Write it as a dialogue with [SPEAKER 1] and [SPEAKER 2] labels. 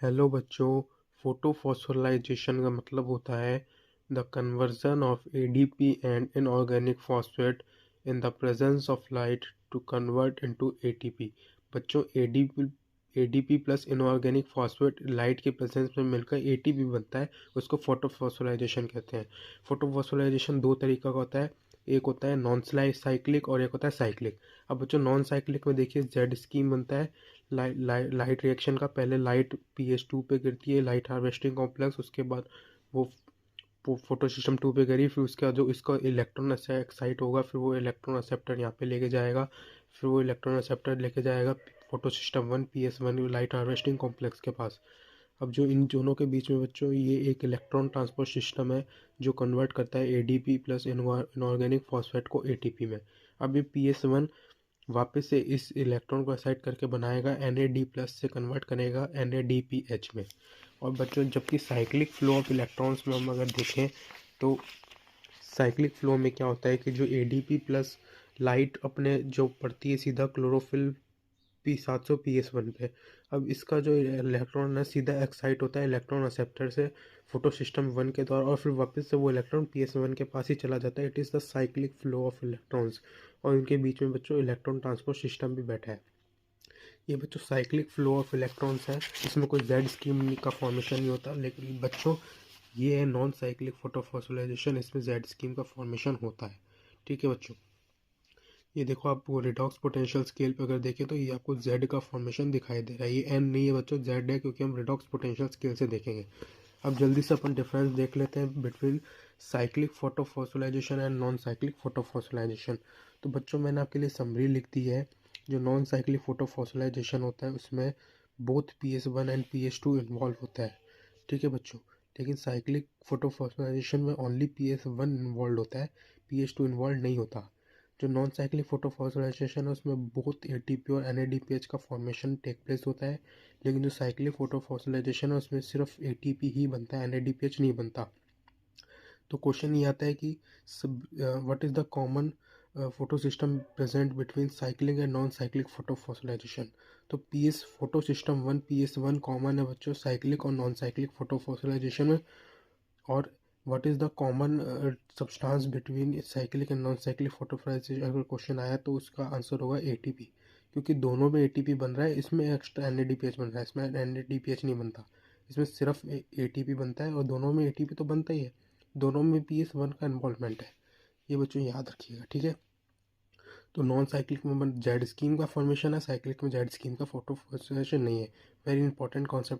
[SPEAKER 1] Hello बच्चों। Photophosphorylation का मतलब होता है the conversion of ADP and inorganic phosphate in the presence of light to convert into ATP. बच्चों, ADP plus inorganic phosphate light के presence में मिलकर एटीपी बनता है, उसको फोटोफॉस्फोराइलेशन कहते हैं। फोटोफॉस्फोराइलेशन दो तरीका का होता है, एक होता है नॉन साइक्लिक और एक होता है साइक्लिक। अब बच्चों, नॉन साइक्लिक में देखिए जेड स्कीम बनता है लाइट रिएक्शन का। पहले लाइट पीएच2 पे गिरती है, लाइट हार्वेस्टिंग कॉम्प्लेक्स, उसके बाद वो फोटो सिस्टम 2 पे गिरी, फिर उसका जो इसका इलेक्ट्रॉन एक्साइट होगा, फिर वो इलेक्ट्रॉन एक्सेप्टर यहाँ पे लेके जाएगा, फिर वो इलेक्ट्रॉन एक्सेप्टर लेके जाएगा photo system 1 PS1 light harvesting complex के पास। अब जो इन दोनों के बीच में बच्चों ये एक इलेक्ट्रॉन ट्रांसपोर्ट सिस्टम है जो कन्वर्ट करता है एडीपी प्लस इनऑर्गेनिक फॉस्फेट को एटीपी में। अब ये PS1 वापस से इस इलेक्ट्रॉन को एक्साइट करके बनाएगा Na+, से कन्वर्ट करेगा NADPH में। और बच्चों, जबकि साइक्लिक फ्लो ऑफ इलेक्ट्रॉन्स में हम अगर देखें तो साइक्लिक फ्लो में क्या होता है कि जो एडीपी प्लस लाइट अपने जो पड़ती है सीधा क्लोरोफिल P700 PS1 पे। अब इसका जो इलेक्ट्रॉन है सीधा एक्साइट होता है इलेक्ट्रॉन एक्सेप्टर से फोटो सिस्टम 1 के द्वारा, और फिर वापस से वो इलेक्ट्रॉन PS1 के पास ही चला जाता है। It is the cyclic flow of electrons. और इनके बीच में बच्चों इलेक्ट्रॉन ट्रांसपोर्ट सिस्टम भी बैठा है। ये बच्चों साइक्लिक फ्लो ऑफ इलेक्ट्रॉन्स है, इसमें कोई जेड स्कीम का फॉर्मेशन नहीं होता। लेकिन बच्चों, ये है नॉन साइक्लिक फोटोफॉस्फोराइलेशन, इसमें जेड स्कीम का फॉर्मेशन होता है। ठीक है बच्चों, ये देखो आप वो रिडॉक्स पोटेंशियल स्केल पे अगर देखें तो ये आपको जेड का फॉर्मेशन दिखाई दे रहा है। ये एन नहीं है बच्चों, जेड है, क्योंकि हम रिडॉक्स पोटेंशियल स्केल से देखेंगे। अब जल्दी से अपन डिफरेंस देख लेते हैं between cyclic photophosphorylation and non cyclic photophosphorylation. तो बच्चों, मैंने आपके लिए समरी लिख दी है। जो नॉन साइक्लिक फोटोफॉस्फोराइलेशन होता है उसमें both PS1 and PS2 involve होता है। ठीक है बच्चों, लेकिन साइक्लिक फोटोफॉस्फोराइलेशन में ओनली PS1 इन्वॉल्व होता है, PS2 इन्वॉल्व नहीं होता। जो नॉन साइक्लिक फोटोफॉस्फोराइलेशन है उसमें बोथ एटीपी और NADPH का फॉर्मेशन टेक प्लेस होता है। लेकिन जो साइक्लिक फोटोफॉस्फोराइलेशन है उसमें सिर्फ एटीपी ही बनता है, NADPH नहीं बनता। तो क्वेश्चन ये आता है कि what is the common photo system present between cyclic and non cyclic photophosphorylation. तो PS photo system 1 PS1 common है बच्चों साइक्लिक और नॉन साइक्लिक फोटोफॉस्फोराइलेशन में। और what is the common substance between cyclic and non cyclic photophosphorylation अगर question आया तो उसका आंसर होगा एटीपी, क्योंकि दोनों में एटीपी बन रहा है। इसमें एक्स्ट्रा NADPH बन रहा है, इसमें NADPH नहीं बनता। इसमें सिर्फ एटीपी बनता है और दोनों में एटीपी तो बनता ही है। दोनों में PS1 का इन्वॉल्वमेंट है, ये बच्चों याद रखिएगा। ठीक है, तो नॉन साइक्लिक में जेड स्कीम का फॉर्मेशन है, साइक्लिक में जेड स्कीम का फोटोफॉस्फोराइलेशन नहीं है। Very important concept